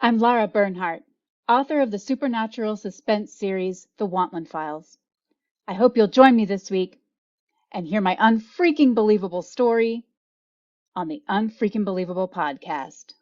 I'm Lara Bernhardt, author of the supernatural suspense series, The Wantland Files. I hope you'll join me this week and hear my unfreaking believable story on the Unfreaking Believable podcast.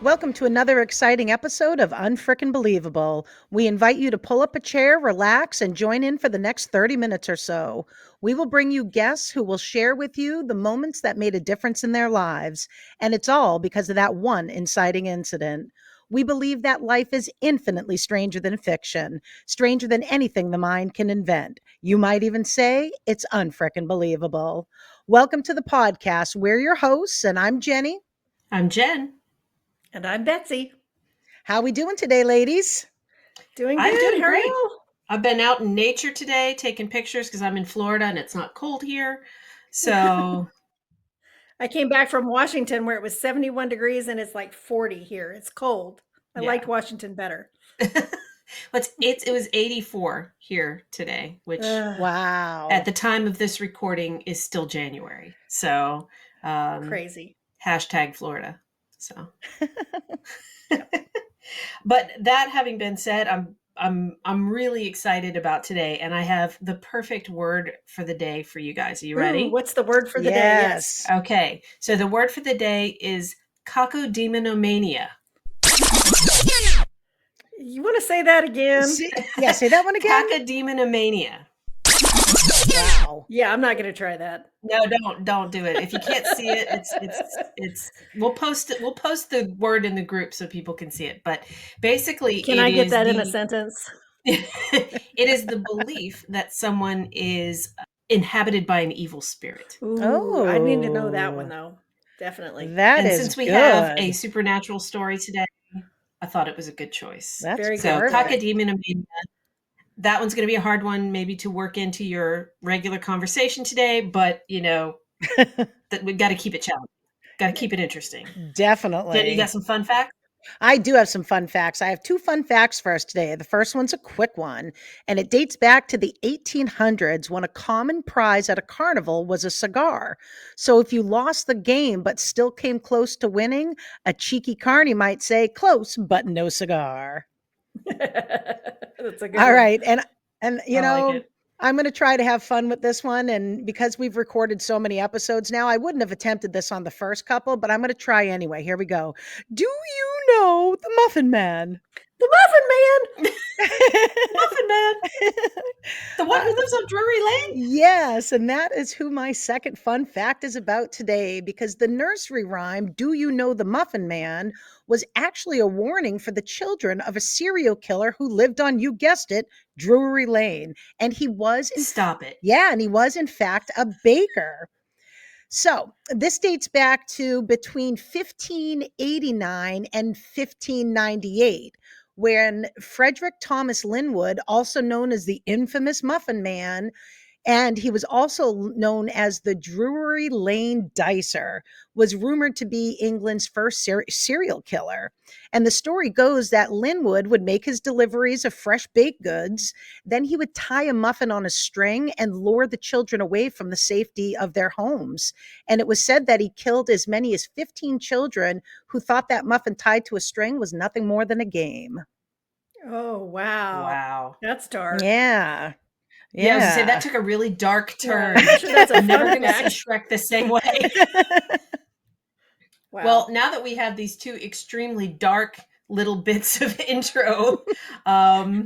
Welcome to another exciting episode of Unfreaking Believable. We invite you to pull up a chair, relax, and join in for the next 30 minutes or so. We will bring you guests who will share with you the moments that made a difference in their lives, and it's all because of that one inciting incident. We believe that life is infinitely stranger than fiction, stranger than anything the mind can invent. You might even say it's unfreaking believable. Welcome to the podcast. We're your hosts, and I'm Jenny. I'm Jen. And I'm Betsy. How we doing today, ladies? Doing good. I'm doing How are great. you? I've been out in nature today taking pictures because I'm in Florida and it's not cold here. So I came back from Washington where it was 71 degrees and it's like 40 here. It's cold. I liked Washington better. it was 84 here today, which Wow. at the time of this recording is still January. So crazy. Hashtag Florida. So but that having been said, I'm really excited about today, and I have the perfect word for the day for you guys. Are you ready? What's the word for the day? Yes. Okay. So the word for the day is cockodemonomania. You want to say that again? Say that one again. Cockodemonomania. Wow. Yeah, I'm not going to try that. No, don't do it. If you can't see it, it's we'll post it. We'll post the word in the group so people can see it. But basically, can I get that in a sentence? It is the belief that someone is inhabited by an evil spirit. Ooh, I need to know that one though. Definitely. Since we have a supernatural story today, I thought it was a good choice. That's very so good. Cockodemonomania. That one's going to be a hard one, maybe to work into your regular conversation today, but that we got to keep it challenging. Got to keep it interesting. Definitely. Jen, you got some fun facts? I do have some fun facts. I have two fun facts for us today. The first one's a quick one, and it dates back to the 1800s when a common prize at a carnival was a cigar. So if you lost the game but still came close to winning, a cheeky carny might say, "Close, but no cigar." That's a good All one. right. And you know, like it. I'm going to try to have fun with this one. And because we've recorded so many episodes now, I wouldn't have attempted this on the first couple, but I'm going to try anyway. Here we go. Do you know the Muffin Man? The Muffin Man! Muffin Man! The one who lives on Drury Lane? Yes, and that is who my second fun fact is about today, because the nursery rhyme, "Do you know the Muffin Man?" was actually a warning for the children of a serial killer who lived on, you guessed it, Drury Lane. And he was Stop it. Yeah, and he was in fact a baker. So this dates back to between 1589 and 1598, when Frederick Thomas Linwood, also known as the infamous Muffin Man, and he was also known as the Drury Lane Dicer, was rumored to be England's first serial killer. And the story goes that Linwood would make his deliveries of fresh baked goods. Then he would tie a muffin on a string and lure the children away from the safety of their homes. And it was said that he killed as many as 15 children who thought that muffin tied to a string was nothing more than a game. Oh, wow. Wow. That's dark. Yeah. Yeah, I was gonna say that took a really dark turn. Yeah, I'm sure that's a I'm never fun going to see fact. Shrek the same way. Wow. Well, now that we have these two extremely dark little bits of intro, I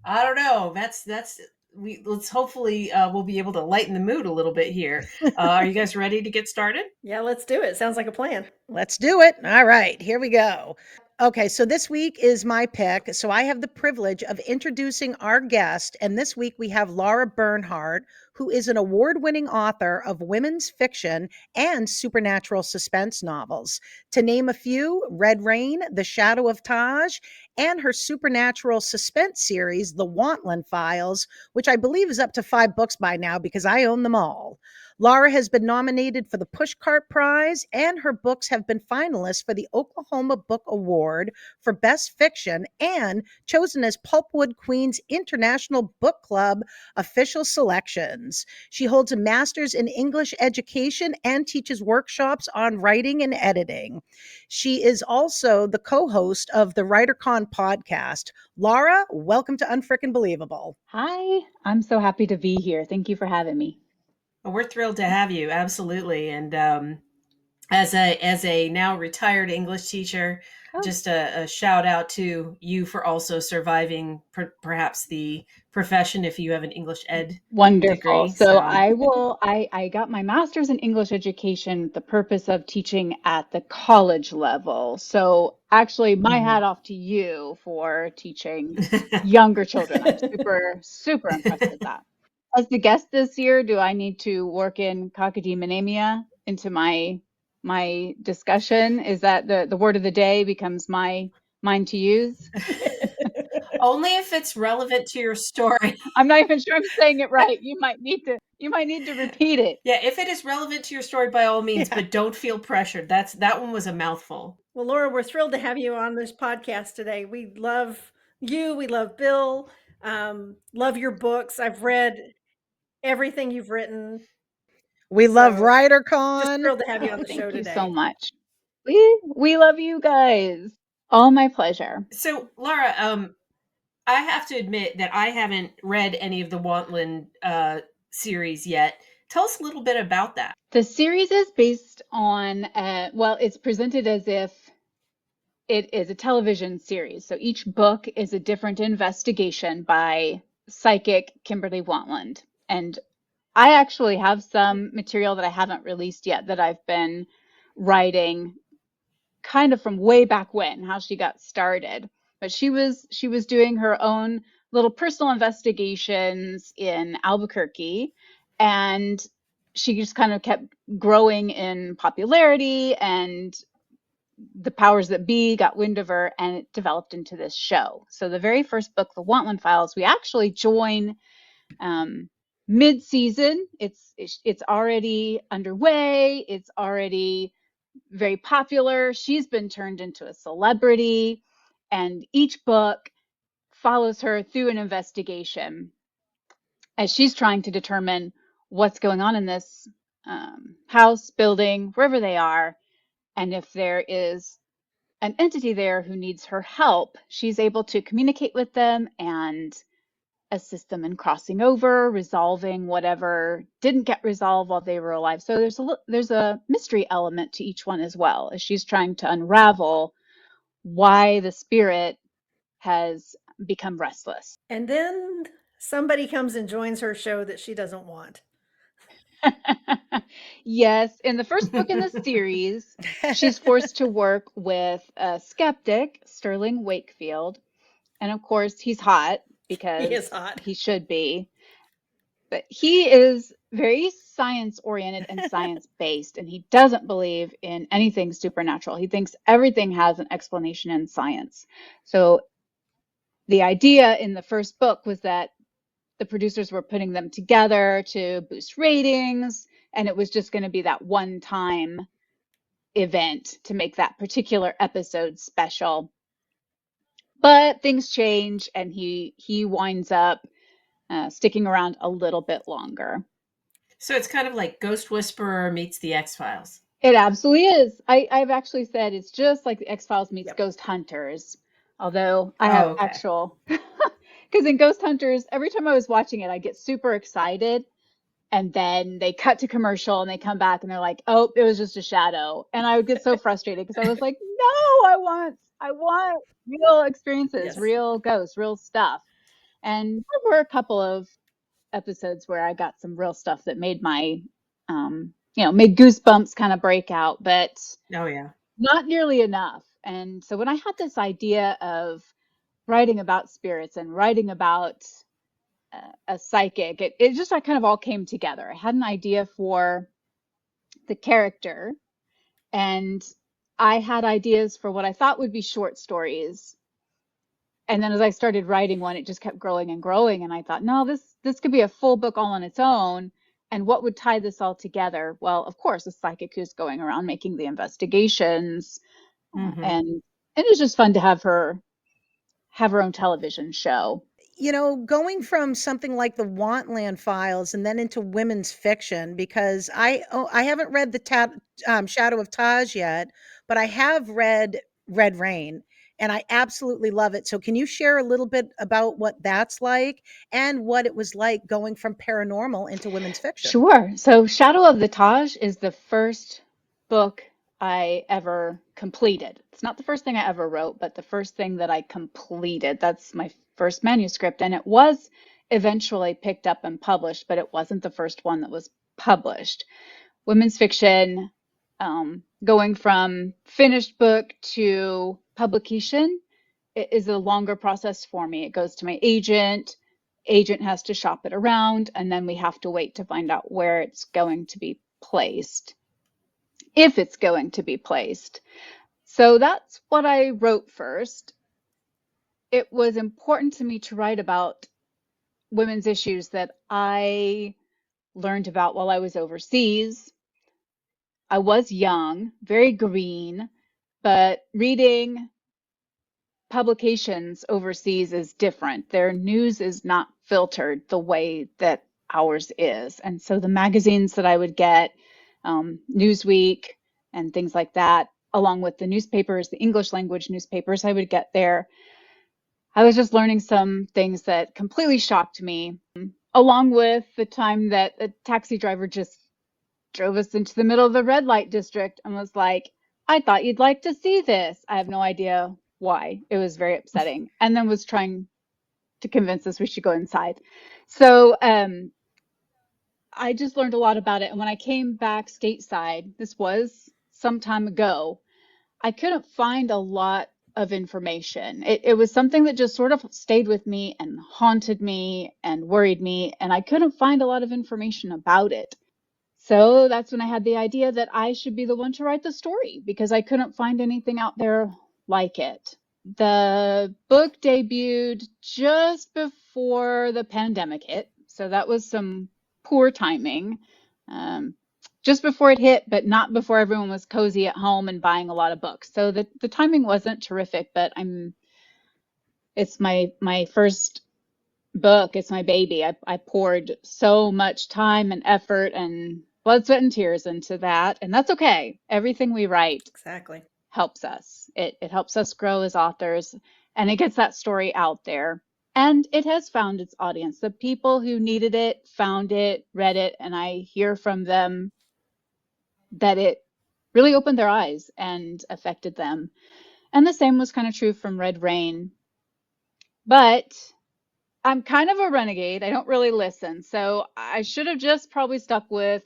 don't know. Let's hopefully we'll be able to lighten the mood a little bit here. Are you guys ready to get started? Yeah, let's do it. Sounds like a plan. Let's do it. All right, here we go. Okay, so this week is my pick. So I have the privilege of introducing our guest. And this week we have Lara Bernhardt, who is an award-winning author of women's fiction and supernatural suspense novels. To name a few, Red Rain, The Shadow of Taj, and her supernatural suspense series, The Wantland Files, which I believe is up to 5 books by now because I own them all. Lara has been nominated for the Pushcart Prize, and her books have been finalists for the Oklahoma Book Award for Best Fiction and chosen as Pulpwood Queen's International Book Club official selections. She holds a master's in English education and teaches workshops on writing and editing. She is also the co-host of the WriterCon podcast. Lara, welcome to Unfrickin' Believable. Hi, I'm so happy to be here. Thank you for having me. Well, we're thrilled to have you, absolutely. And as a now retired English teacher, just a shout out to you for also surviving perhaps the profession if you have an English ed Wonderful. degree. So I got my master's in English education with the purpose of teaching at the college level. So actually my hat off to you for teaching younger children. I'm super impressed with that. As the guest this year, do I need to work in cockademonemia into my discussion? Is that the word of the day becomes mine to use? Only if it's relevant to your story. I'm not even sure I'm saying it right. You might need to repeat it. Yeah, if it is relevant to your story, by all means, but don't feel pressured. That one was a mouthful. Well, Lara, we're thrilled to have you on this podcast today. We love you. We love Bill. Love your books. I've read everything you've written. We love Just WriterCon. thrilled to have you on the show Thank you today. so much. We love you guys. All my pleasure. So, Lara, I have to admit that I haven't read any of the Wantland series yet. Tell us a little bit about that. The series is based on, it's presented as if it is a television series. So each book is a different investigation by psychic Kimberly Wantland. And I actually have some material that I haven't released yet that I've been writing kind of from way back when, how she got started. But she was doing her own little personal investigations in Albuquerque, and she just kind of kept growing in popularity, and the powers that be got wind of her, and it developed into this show. So the very first book, The Wantland Files, we actually join mid-season. It's already underway. It's already very popular. She's been turned into a celebrity, and each book follows her through an investigation as she's trying to determine what's going on in this house, building, wherever they are, and if there is an entity there who needs her help, she's able to communicate with them and assist them in crossing over, resolving whatever didn't get resolved while they were alive. So there's a mystery element to each one as well, as she's trying to unravel why the spirit has become restless. And then somebody comes and joins her show that she doesn't want. Yes, in the first book in the series, she's forced to work with a skeptic, Sterling Wakefield. And of course, he's hot because He is hot. He should be. But he is very science-oriented and science-based, and he doesn't believe in anything supernatural. He thinks everything has an explanation in science. So the idea in the first book was that the producers were putting them together to boost ratings, and it was just going to be that one-time event to make that particular episode special. But things change, and he winds up sticking around a little bit longer. So it's kind of like Ghost Whisperer meets the X-Files. It absolutely is. I've actually said it's just like the X-Files meets Ghost Hunters, although I have actual... Because in Ghost Hunters, every time I was watching it, I get super excited, and then they cut to commercial, and they come back, and they're like, oh, it was just a shadow. And I would get so frustrated, because I was like, no, I want real experiences, real ghosts, real stuff. And there were a couple of episodes where I got some real stuff that made my, made goosebumps kind of break out, but not nearly enough. And so when I had this idea of writing about spirits and writing about a psychic. It just kind of all came together. I had an idea for the character, and I had ideas for what I thought would be short stories. And then as I started writing one, it just kept growing and growing. And I thought, no, this could be a full book all on its own. And what would tie this all together? Well, of course, a psychic who's going around making the investigations, Mm-hmm. and it was just fun to have her own television show. Going from something like the Wantland Files and then into women's fiction, because I haven't read the Shadow of Taj yet, but I have read Red Rain, and I absolutely love it. So can you share a little bit about what that's like and what it was like going from paranormal into women's fiction? Sure. So Shadow of the Taj is the first book I ever completed. It's not the first thing I ever wrote, but the first thing that I completed. That's my first manuscript, and it was eventually picked up and published, but it wasn't the first one that was published. Women's fiction, going from finished book to publication, it is a longer process for me. It goes to my agent has to shop it around, and then we have to wait to find out where it's going to be placed, if it's going to be placed. So that's what I wrote first. It was important to me to write about women's issues that I learned about while I was overseas. I was young, very green, but reading publications overseas is different. Their news is not filtered the way that ours is. And so the magazines that I would get, Newsweek and things like that, along with the newspapers, the English language newspapers I would get there, I was just learning some things that completely shocked me, along with the time that a taxi driver just drove us into the middle of the red light district and was like, I thought you'd like to see this. I have no idea why. It was very upsetting. And then was trying to convince us we should go inside. So I just learned a lot about it. And when I came back stateside, this was some time ago, I couldn't find a lot of information. It was something that just sort of stayed with me and haunted me and worried me. And I couldn't find a lot of information about it. So that's when I had the idea that I should be the one to write the story, because I couldn't find anything out there like it. The book debuted just before the pandemic hit, so that was some poor timing. Just before it hit, but not before everyone was cozy at home and buying a lot of books. So the timing wasn't terrific, but it's my first book. It's my baby. I poured so much time and effort and blood, sweat, and tears into that, and that's okay. Everything we write Exactly. helps us. It helps us grow as authors, and it gets that story out there. And it has found its audience. The people who needed it found it, read it, and I hear from them that it really opened their eyes and affected them. And the same was kind of true from Red Rain. But I'm kind of a renegade. I don't really listen. So I should have just probably stuck with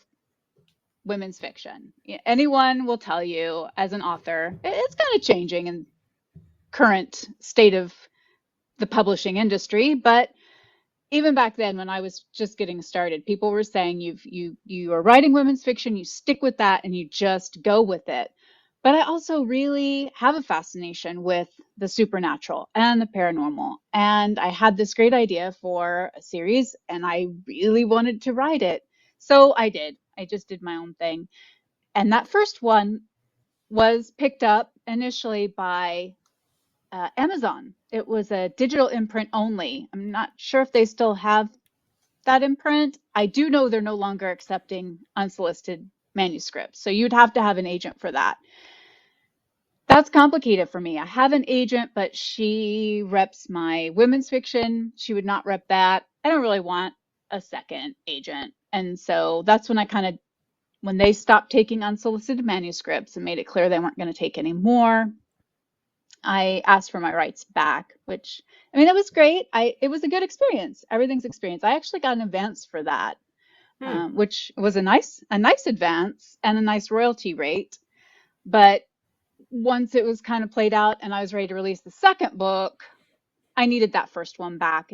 women's fiction. Anyone will tell you as an author, it's kind of changing in current state of the publishing industry. But even back then, when I was just getting started, people were saying you are writing women's fiction, you stick with that and you just go with it. But I also really have a fascination with the supernatural and the paranormal. And I had this great idea for a series and I really wanted to write it. So I did. I just did my own thing. And that first one was picked up initially by Amazon. It was a digital imprint only. I'm not sure if they still have that imprint. I do know they're no longer accepting unsolicited manuscripts. So you'd have to have an agent for that. That's complicated for me. I have an agent, but she reps my women's fiction. She would not rep that. I don't really want a second agent. And so that's when when they stopped taking unsolicited manuscripts and made it clear they weren't going to take any more, I asked for my rights back, which, I mean, it was great. It was a good experience. Everything's experience. I actually got an advance for that, which was a nice advance and a nice royalty rate. But once it was kind of played out and I was ready to release the second book, I needed that first one back.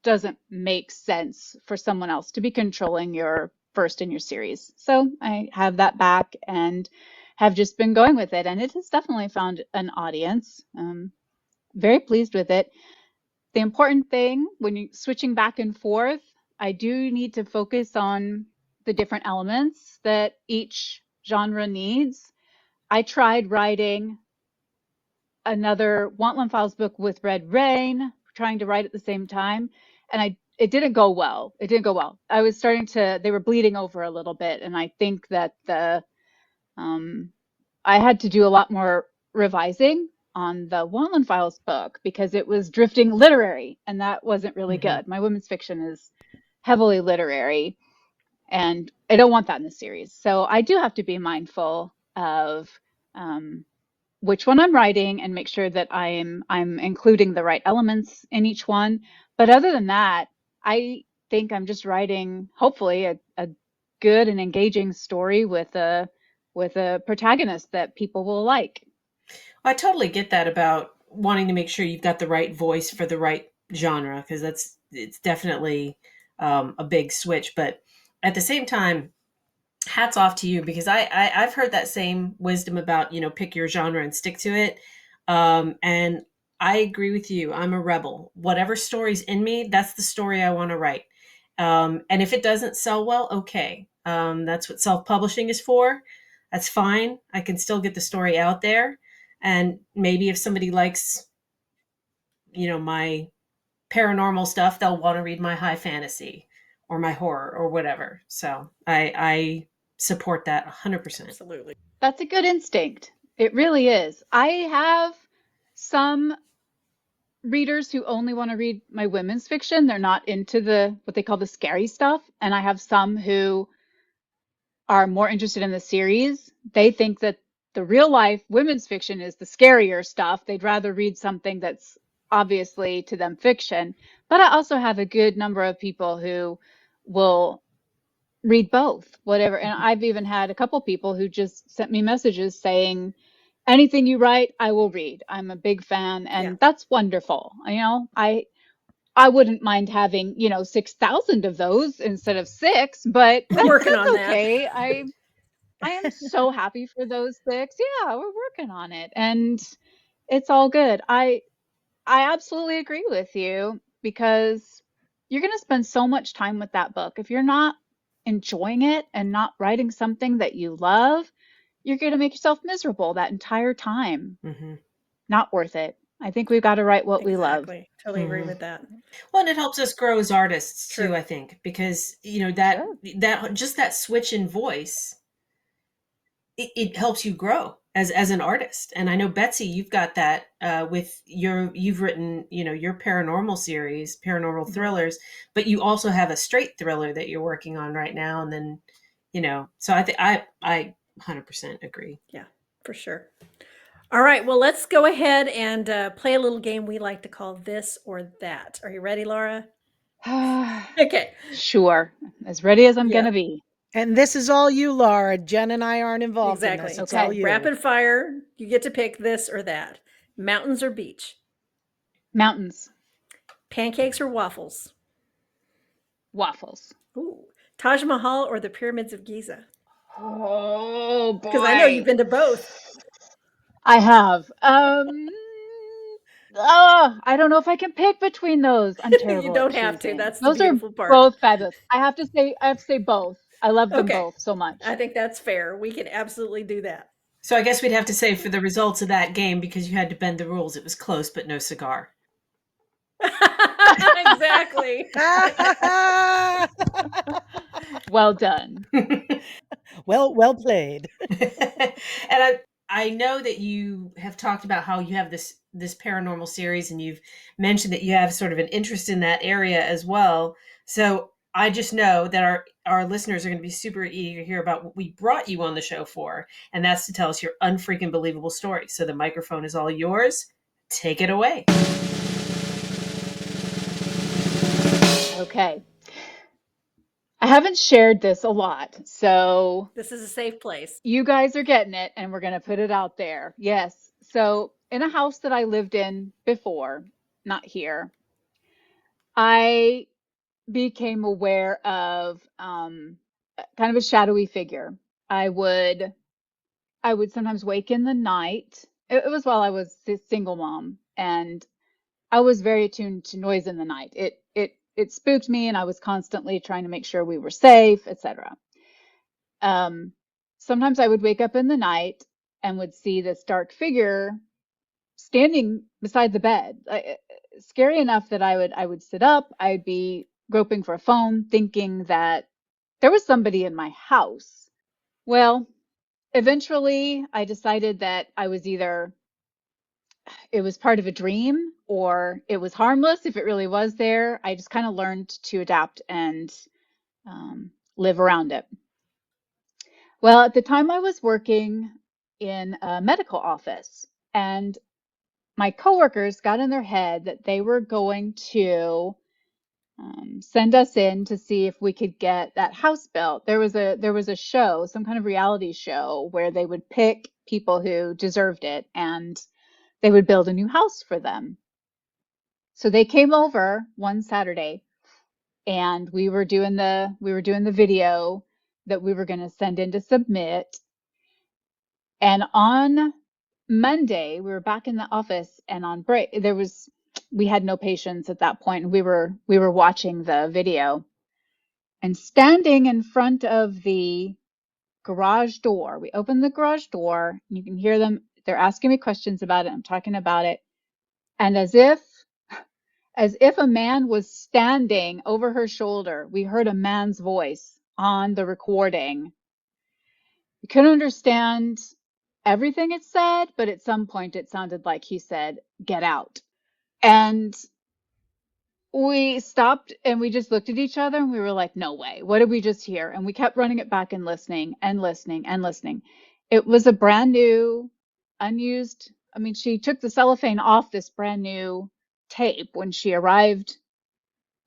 doesn't make sense for someone else to be controlling your first in your series. So I have that back and have just been going with it, and it has definitely found an audience. Very pleased with it. The important thing when you're switching back and forth, I do need to focus on the different elements that each genre needs. I tried writing another Wantland Files book with Red Rain, trying to write at the same time, and it didn't go well. It didn't go well. I was starting to, they were bleeding over a little bit, and I think that I had to do a lot more revising on the Wantland Files book because it was drifting literary, and that wasn't really good. My women's fiction is heavily literary, and I don't want that in the series. So I do have to be mindful of which one I'm writing and make sure that I'm including the right elements in each one. But other than that, I think I'm just writing, hopefully, a good and engaging story with a protagonist that people will like. I totally get that about wanting to make sure you've got the right voice for the right genre, because it's definitely a big switch. But at the same time, hats off to you, because I've heard that same wisdom about, pick your genre and stick to it. And I agree with you. I'm a rebel. Whatever story's in me, that's the story I want to write. And if it doesn't sell well, okay. That's what self-publishing is for. That's fine. I can still get the story out there. And maybe if somebody likes, my paranormal stuff, they'll want to read my high fantasy or my horror or whatever. So I support that 100%. Absolutely. That's a good instinct. It really is. I have some readers who only want to read my women's fiction. They're not into what they call the scary stuff. And I have some who are more interested in the series. They think that the real life women's fiction is the scarier stuff. They'd rather read something that's obviously to them fiction. But I also have a good number of people who will read both, whatever. And I've even had a couple people who just sent me messages saying, anything you write, I will read. I'm a big fan, and that's wonderful. I wouldn't mind having, 6,000 of those instead of 6, but We're working that's on okay. I am so happy for those 6. Yeah, we're working on it, and it's all good. I absolutely agree with you, because you're going to spend so much time with that book. If you're not enjoying it and not writing something that you love, you're going to make yourself miserable that entire time. Not worth it. I think we've got to write what we love. Exactly. Totally agree with that. Well, and it helps us grow as artists True. too, I think, because that just that switch in voice, it helps you grow as an artist. And I know, Betsy, you've got that with you've written, your paranormal series, paranormal thrillers, but you also have a straight thriller that you're working on right now. And then, so I think I 100% agree. Yeah, for sure. All right, well, let's go ahead and play a little game we like to call This or That. Are you ready, Laura? Okay. Sure. As ready as I'm going to be. And this is all you, Laura. Jen and I aren't involved Exactly. in this. It's Okay. all you. Rapid fire. You get to pick this or that. Mountains or beach? Mountains. Pancakes or waffles? Waffles. Ooh. Taj Mahal or the Pyramids of Giza? Oh, boy. Because I know you've been to both. I have. I don't know if I can pick between those. I'm terrible. You don't at have to. choosing. That's those the beautiful part. Both fabulous. I have to say both. I love them both so much. I think that's fair. We can absolutely do that. So I guess we'd have to say, for the results of that game, because you had to bend the rules, it was close, but no cigar. Exactly. Well done. Well played. And I know that you have talked about how you have this paranormal series, and you've mentioned that you have sort of an interest in that area as well. So I just know that our listeners are going to be super eager to hear about what we brought you on the show for, and that's to tell us your unfreaking believable story. So the microphone is all yours. Take it away. Okay. I haven't shared this a lot, so This is a safe place. you guys are getting it, and we're going to put it out there. Yes. So in a house that I lived in before, not here, I became aware of kind of a shadowy figure. I would sometimes wake in the night. It was while I was a single mom, and I was very attuned to noise in the night. It spooked me, and I was constantly trying to make sure we were safe, etc. Um, Sometimes I would wake up in the night and would see this dark figure standing beside the bed. Scary enough that I would sit up, I'd be groping for a phone, thinking that there was somebody in my house. Well, eventually I decided that I was either it was part of a dream or it was harmless if it really was there. I just kind of learned to adapt and live around it. Well, at the time I was working in a medical office, and my coworkers got in their head that they were going to send us in to see if we could get that house built. There was a show, some kind of reality show, where they would pick people who deserved it, and they would build a new house for them. So they came over one Saturday, and we were doing the video that we were going to send in to submit. And on Monday, we were back in the office, and on break, we had no patients at that point, and we were watching the video. And standing in front of the garage door, we opened the garage door, and you can hear them. They're asking me questions about it. I'm talking about it, and as if a man was standing over her shoulder, we heard a man's voice on the recording. We couldn't understand everything it said, but at some point it sounded like he said, "Get out." And we stopped and we just looked at each other and we were like, no way. What did we just hear? And we kept running it back and listening and listening and listening. It was a brand new, unused. I mean, she took the cellophane off this brand new tape when she arrived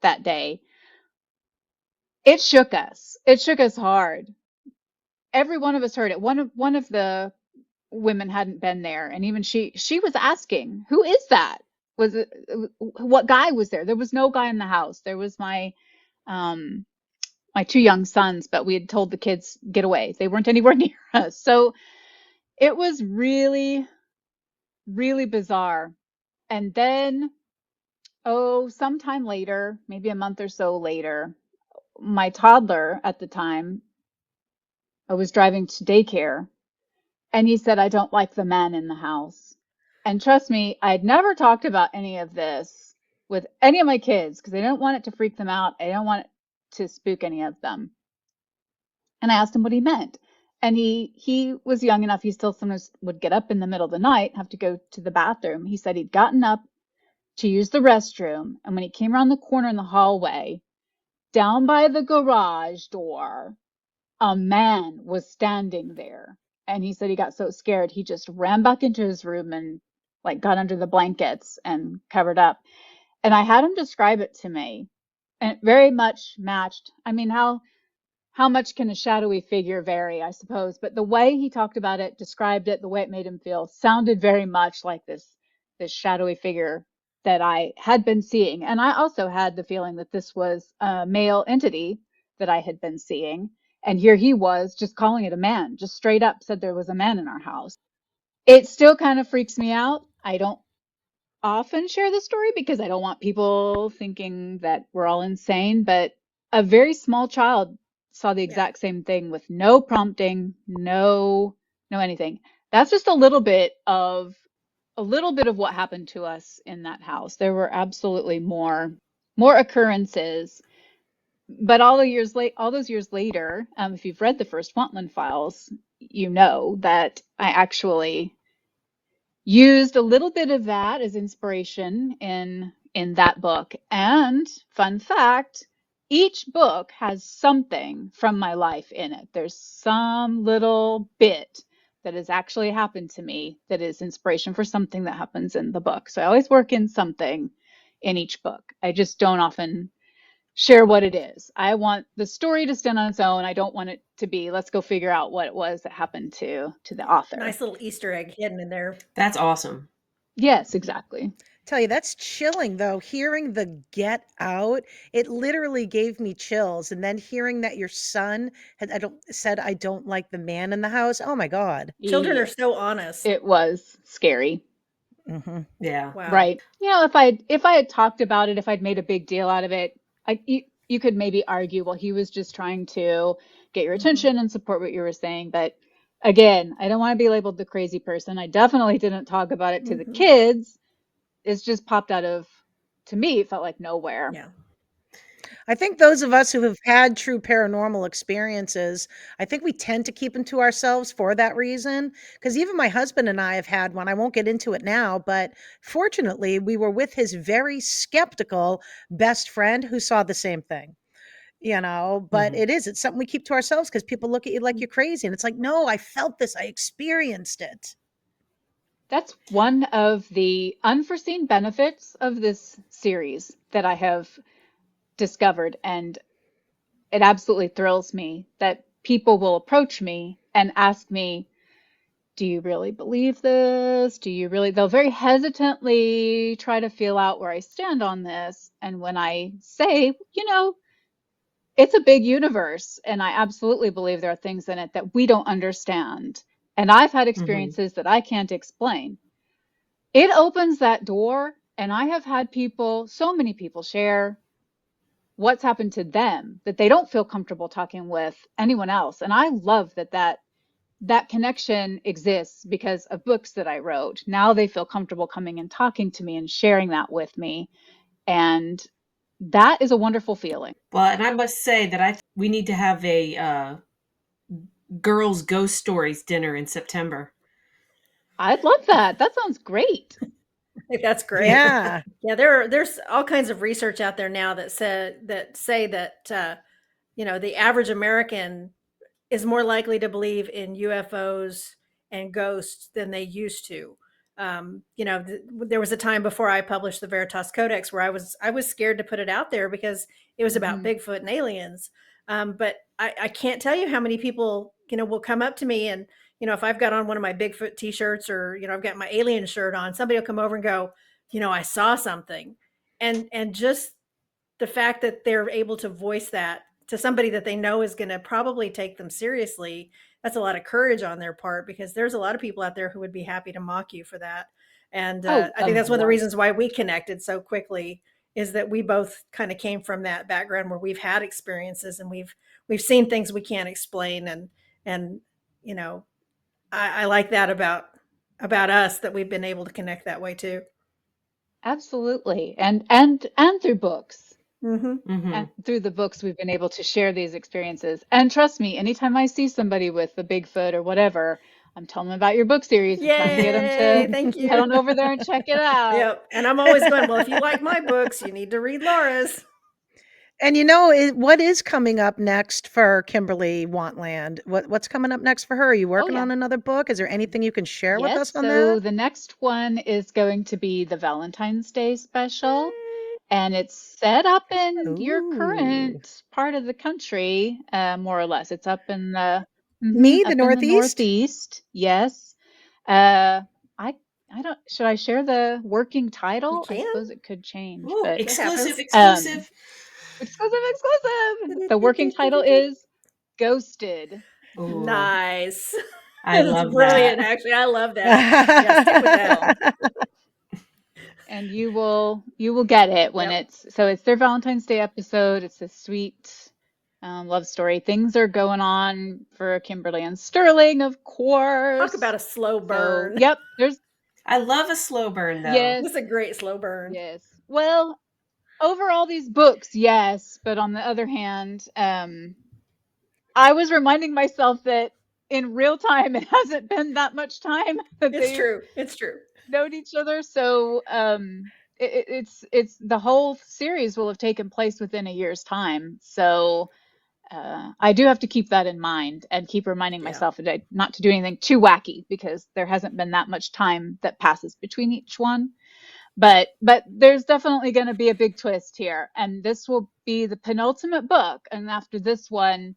that day. It shook us. It shook us hard. Every one of us heard it. One of the women hadn't been there, and even she was asking, "Who is that? Was it what guy was there?" There was no guy in the house. There was um my two young sons, but we had told the kids get away. They weren't anywhere near us. So it was really, really bizarre. And then, sometime later, maybe a month or so later, my toddler at the time, I was driving to daycare, and he said, "I don't like the man in the house." And trust me, I'd never talked about any of this with any of my kids because I didn't want it to freak them out. I don't want it to spook any of them. And I asked him what he meant. And he was young enough, he still sometimes would get up in the middle of the night, have to go to the bathroom. He said he'd gotten up to use the restroom, and when he came around the corner in the hallway, down by the garage door, a man was standing there. And he said he got so scared, he just ran back into his room and like got under the blankets and covered up. And I had him describe it to me, and it very much matched. I mean, how much can a shadowy figure vary, I suppose, but the way he talked about it, described it, the way it made him feel sounded very much like this shadowy figure that I had been seeing. And I also had the feeling that this was a male entity that I had been seeing. And here he was just calling it a man, just straight up said there was a man in our house. It still kind of freaks me out. I don't often share the story because I don't want people thinking that we're all insane, but a very small child saw the Yeah. exact same thing with no prompting, no anything. That's just a little bit of what happened to us in that house. There were absolutely more occurrences, but all those years later, if you've read the first Wantland files, you know that I actually used a little bit of that as inspiration in that book. And fun fact, each book has something from my life in it. There's some little bit that has actually happened to me that is inspiration for something that happens in the book. So I always work in something in each book. I just don't often share what it is. I want the story to stand on its own. I don't want it to be, let's go figure out what it was that happened to the author. Nice little Easter egg hidden in there. That's awesome. Yes, exactly. Tell you, that's chilling though. Hearing the get out, it literally gave me chills. And then hearing that your son said, I don't like the man in the house. Oh my God. Children Yeah, are so honest. it was scary. Hmm. Yeah. Wow. Right. If I had talked about it, if I'd made a big deal out of it, you could maybe argue, well, he was just trying to get your Mhm. attention and support what you were saying. But again, I don't want to be labeled the crazy person. I definitely didn't talk about it to the Mhm. kids. It's just popped out of, to me, it felt like nowhere. Yeah. I think those of us who have had true paranormal experiences, I think we tend to keep them to ourselves for that reason. Because even my husband and I have had one. I won't get into it now, but fortunately, we were with his very skeptical best friend who saw the same thing. But Mhm. it's something we keep to ourselves because people look at you like you're crazy. And it's like, no, I felt this, I experienced it. That's one of the unforeseen benefits of this series that I have discovered. And it absolutely thrills me that people will approach me and ask me, do you really believe this? They'll very hesitantly try to feel out where I stand on this. And when I say, it's a big universe, and I absolutely believe there are things in it that we don't understand. And I've had Mhm. experiences that I can't explain. It opens that door, and I have had so many people share what's happened to them that they don't feel comfortable talking with anyone else. And I love that connection exists because of books that I wrote. Now they feel comfortable coming and talking to me and sharing that with me. And that is a wonderful feeling. Well, and I must say that we need to have a girls' ghost stories dinner in September. I'd love that. That sounds great. That's great. Yeah. Yeah, there's all kinds of research out there now that say that the average American is more likely to believe in UFOs and ghosts than they used to. There was a time before I published the Veritas Codex where I was scared to put it out there because it was about Hmm. Bigfoot and aliens. But I can't tell you how many people will come up to me and if I've got on one of my Bigfoot T-shirts or I've got my alien shirt on, somebody will come over and go, I saw something, and just the fact that they're able to voice that to somebody that they know is going to probably take them seriously, that's a lot of courage on their part because there's a lot of people out there who would be happy to mock you for that. And Oh, I think of that's one of the course. reasons why we connected so quickly is that we both kind of came from that background where we've had experiences and we've seen things we can't explain. And you know I like that about us, that we've been able to connect that way too. Absolutely. And through books. Mm-hmm. And Mhm. through the books, we've been able to share these experiences. And trust me, anytime I see somebody with the Bigfoot or whatever, I'm telling them about your book series and trying to get them Yay! to Thank head you. on over there and check it out. Yep. And I'm always going, well, if you like my books, you need to read Laura's. And what is coming up next for Kimberly Wantland? What's coming up next for her? Are you Oh, working yeah. on another book? Is there anything you can share with Yes. us on So that? the next one is going to be the Valentine's Day special. And it's set up in your Ooh. current part of the country, more or less. It's Me, the up in the Northeast? Northeast. Yes. Uh, I I don't, should I share the working You title? I can. suppose it could change, Ooh, but It exclusive, happens. um, exclusive. exclusive. The working title is Ghosted. Ooh, Nice. I It's love that. brilliant, actually. I love that. Yeah, stick with that. Well, and you will get it when Yep. it's their Valentine's Day episode. It's a sweet love story. Things are going on for Kimberly and Sterling, of Talk about course. a slow So, burn. yep, there's I love a slow burn though. yes, It's a great slow burn. yes. Well, over all these books, yes, but on the other hand, I was reminding myself that in real time it hasn't been that much time that It's they've true. It's true. known each other. So it's the whole series will have taken place within a year's time. So I do have to keep that in mind and keep reminding Yeah. myself that not to do anything too wacky because there hasn't been that much time that passes between each one. But there's definitely going to be a big twist here, and this will be the penultimate book. And after this one,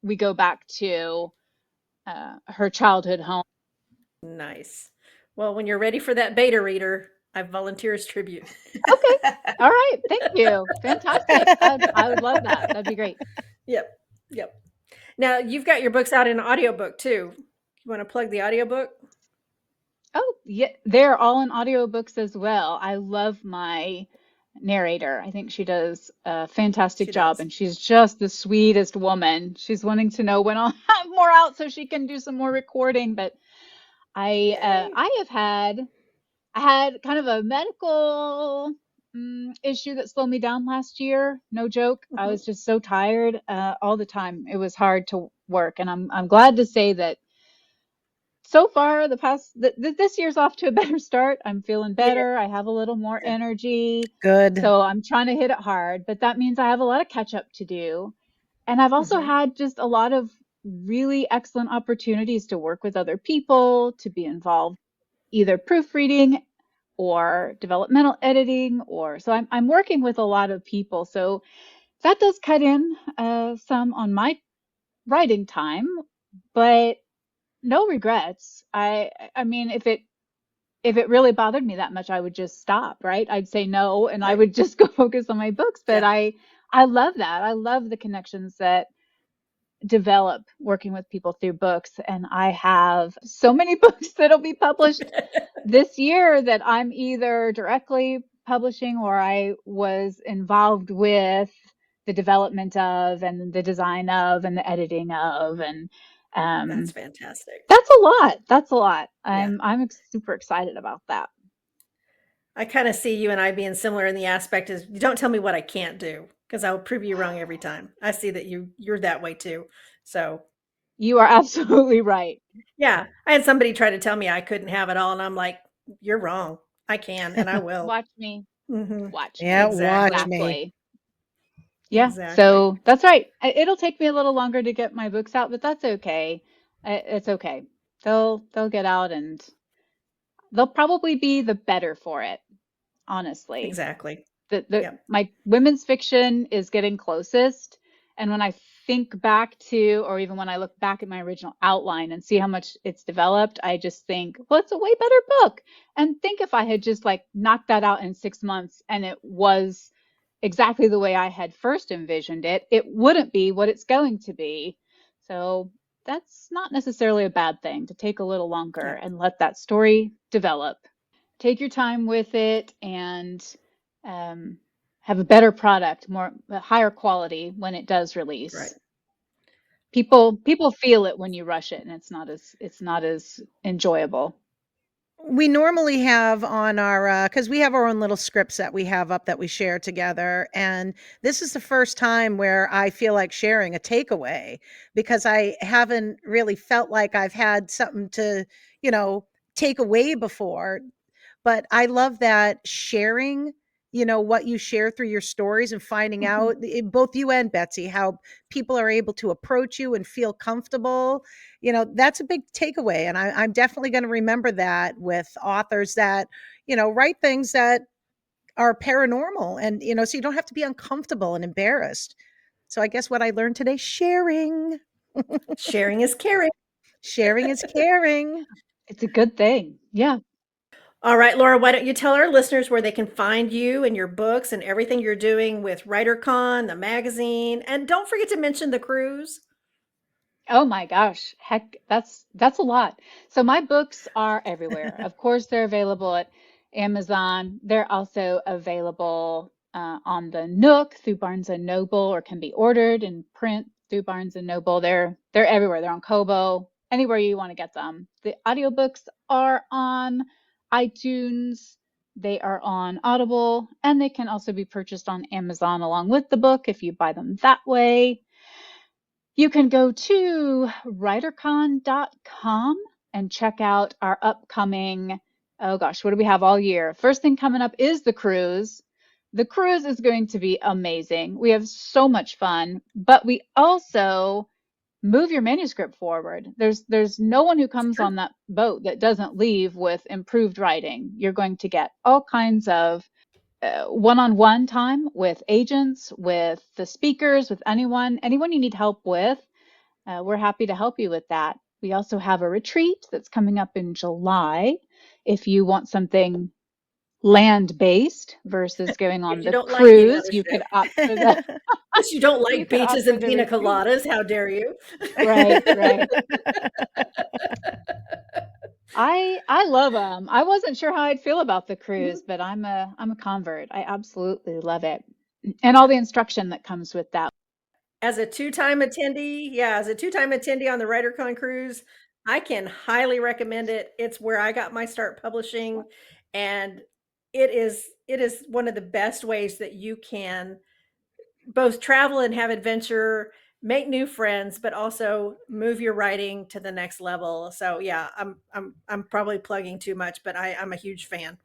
we go back to her childhood home. Nice. Well, when you're ready for that beta reader, I volunteer as tribute. Okay. All right. Thank you. Fantastic. I would love that. That'd be great. Yep. Yep. Now you've got your books out in audiobook too. You want to plug the audiobook? Oh, yeah, they're all in audiobooks as well. I love my narrator. I think she does a fantastic She job, does. and she's just the sweetest woman. She's wanting to know when I'll have more out so she can do some more recording. But Yay. I had kind of a medical issue that slowed me down last year. No joke. I Mhm. was just so tired all the time. It was hard to work, and I'm glad to say that so far this year's off to a better start. I'm feeling Yeah. better. I have a little more Yeah. energy. Good. So I'm trying to hit it hard, but that means I have a lot of catch up to do. And I've also Mhm. had just a lot of really excellent opportunities to work with other people, to be involved either proofreading or developmental editing, or so I'm working with a lot of people. So that does cut in some on my writing time, but no regrets. I mean, if it really bothered me that much, I would just stop, right? I'd say no and I Right. would just go focus on my books. But Yeah. I love that. I love the connections that develop working with people through books. And I have so many books that'll be published this year that I'm either directly publishing or I was involved with the development of and the design of and the editing of. And That's um, fantastic. that's a lot. That's a lot. Yeah. I'm super excited about that. I kind of see you and I being similar in the aspect is you don't tell me what I can't do because I'll prove you wrong every time. I see that you're that way too. So You are absolutely right. yeah, I had somebody try to tell me I couldn't have it all, and I'm like, you're wrong. I can and I will. Watch me. Hmm. Watch Yeah, me. watch Exactly. me. Exactly. Yeah. Exactly. So that's right. It'll take me a little longer to get my books out, but that's okay. It's okay. They'll get out and they'll probably be the better for it, honestly. Exactly. The Yep. my women's fiction is getting closest, and when I think back to, or even when I look back at my original outline and see how much it's developed, I just think, well, it's a way better book. And think if I had just like knocked that out in 6 months and it was exactly the way I had first envisioned it, it wouldn't be what it's going to be. So that's not necessarily a bad thing, to take a little longer Yep. and let that story develop. Take your time with it and um, have a better product, more higher quality when it does Right. release. People feel it when you rush it, and it's not as enjoyable. We normally have on our because we have our own little scripts that we have up that we share together, and this is the first time where I feel like sharing a takeaway because I haven't really felt like I've had something to, you know, take away before. But I love that sharing, what you share through your stories and finding Mhm. out, both you and Betsy, how people are able to approach you and feel comfortable. That's a big takeaway. And I'm definitely going to remember that with authors that, write things that are paranormal and, so you don't have to be uncomfortable and embarrassed. So I guess what I learned today, sharing. Sharing is caring. Sharing is caring. It's a good thing. Yeah. All right, Laura, why don't you tell our listeners where they can find you and your books and everything you're doing with WriterCon, the magazine, and don't forget to mention the cruise. Oh my gosh. Heck, that's a lot. So my books are everywhere. Of course, they're available at Amazon. They're also available on the Nook through Barnes and Noble, or can be ordered in print through Barnes and Noble. They're everywhere. They're on Kobo, anywhere you want to get them. The audiobooks are on iTunes. They are on Audible, and they can also be purchased on Amazon along with the book if you buy them that way. You can go to writercon.com and check out our upcoming, oh gosh, what do we have all year? First thing coming up is the cruise. The cruise is going to be amazing. We have so much fun, but we also move your manuscript forward. There's no one who comes True. on that boat that doesn't leave with improved writing. You're going to get all kinds of one-on-one time with agents, with the speakers, with anyone you need help with. We're happy to help you with that. We also have a retreat that's coming up in July. If you want something land-based versus going on If you the don't like being on cruise. a You could ship. opt for the If you don't you like could opt beaches for and the pina retreat. coladas, how dare you? Right, right. I love them. I wasn't sure how I'd feel about the cruise, but I'm a convert. I absolutely love it. And all the instruction that comes with that. As a two-time attendee on the WriterCon cruise, I can highly recommend it. It's where I got my start publishing, and it is one of the best ways that you can both travel and have adventure, make new friends, but also move your writing to the next level. So yeah, I'm probably plugging too much, but I'm a huge fan.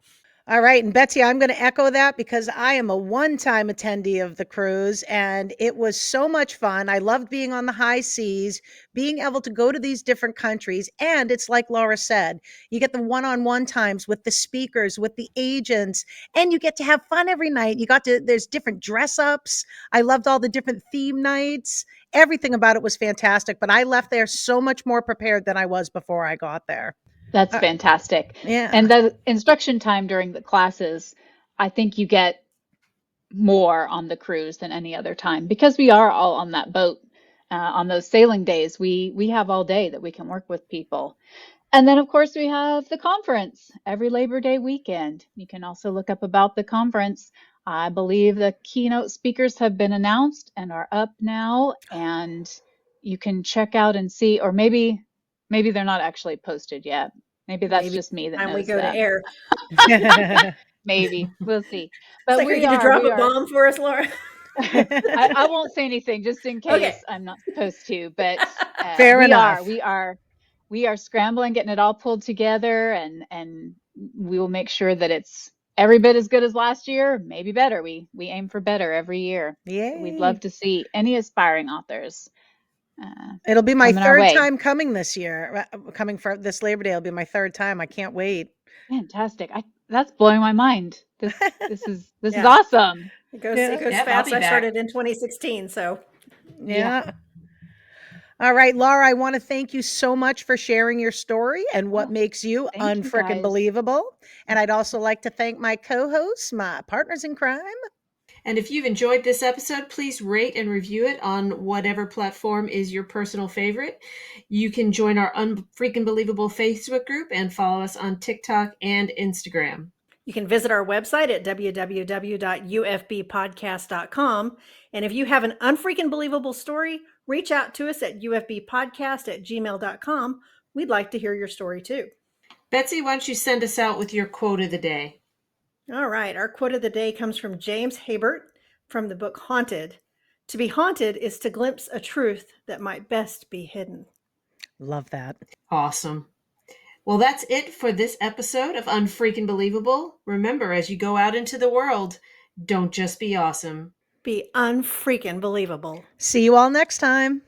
All right. And Betsy, I'm going to echo that because I am a one-time attendee of the cruise and it was so much fun. I loved being on the high seas, being able to go to these different countries. And it's like Laura said, you get the one-on-one times with the speakers, with the agents, and you get to have fun every night. There's different dress ups. I loved all the different theme nights. Everything about it was fantastic, but I left there so much more prepared than I was before I got there. That's fantastic. Yeah. And the instruction time during the classes, I think you get more on the cruise than any other time because we are all on that boat. On those sailing days, we have all day that we can work with people. And then, of course, we have the conference every Labor Day weekend. You can also look up about the conference. I believe the keynote speakers have been announced and are up now, and you can check out and see, or maybe they're not actually posted yet. Maybe that's Maybe just me that time we knows go to that. air. Maybe we'll see. It's But like, are you going to drop we a are. bomb for us, Laura? I won't say anything just in Okay. case I'm not supposed to, but Fair we enough. we are scrambling, getting it all pulled together, and we will make sure that it's every bit as good as last year, maybe better. We aim for better every year. Yay. We'd love to see any aspiring authors It'll be my coming our third way. time coming this year. Coming for this Labor Day will be my third time. I can't wait. Fantastic. That's blowing my mind. This is Yeah. awesome. It goes Yeah. it goes Yep, I'll fast. be I back. started in 2016, so Yeah. All right, Laura, I want to thank you so much for sharing your story and what Oh, makes you thank you, unfrickin' guys. believable. And I'd also like to thank my co-hosts, my partners in crime. And if you've enjoyed this episode, please rate and review it on whatever platform is your personal favorite. You can join our Unfreaking Believable Facebook group and follow us on TikTok and Instagram. you can visit our website at www.ufbpodcast.com. And if you have an unfreaking believable story, reach out to us at ufbpodcast@gmail.com. We'd like to hear your story too. Betsy, why don't you send us out with your quote of the day? All right. Our quote of the day comes from James Habert from the book Haunted. To be haunted is to glimpse a truth that might best be hidden. Love that. Awesome. Well, that's it for this episode of Unfreaking Believable. Remember, as you go out into the world, don't just be awesome. Be unfreaking believable. See you all next time.